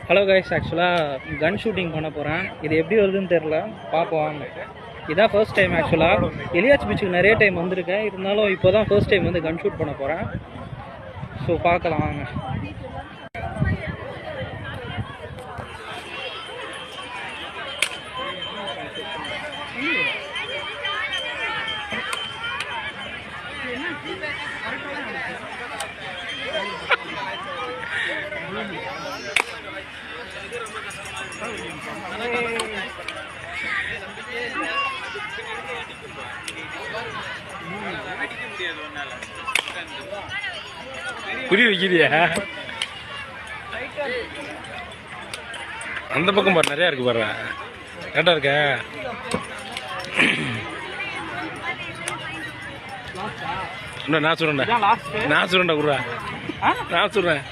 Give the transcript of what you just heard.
Hello guys, ஆக்சுவலாக கன் shooting பண்ண போகிறேன். இது எப்படி வருதுன்னு தெரில, பார்ப்போம் வாங்க. இதான் ஃபர்ஸ்ட் டைம். ஆக்சுவலாக எலியாச் பீச்சுக்கு நிறைய டைம் வந்திருக்கேன், இருந்தாலும் இப்போ தான் ஃபர்ஸ்ட் டைம் வந்து கன் ஷூட் பண்ண போகிறேன். ஸோ பார்க்கலாம் வாங்க. புரிய வைக்கிறியா? அந்த பக்கம் பாரு, நிறையா இருக்கு பாரு. கரெக்டாக இருக்க. நான் சொல்றேன் குருவா, நான் சொல்றேன்.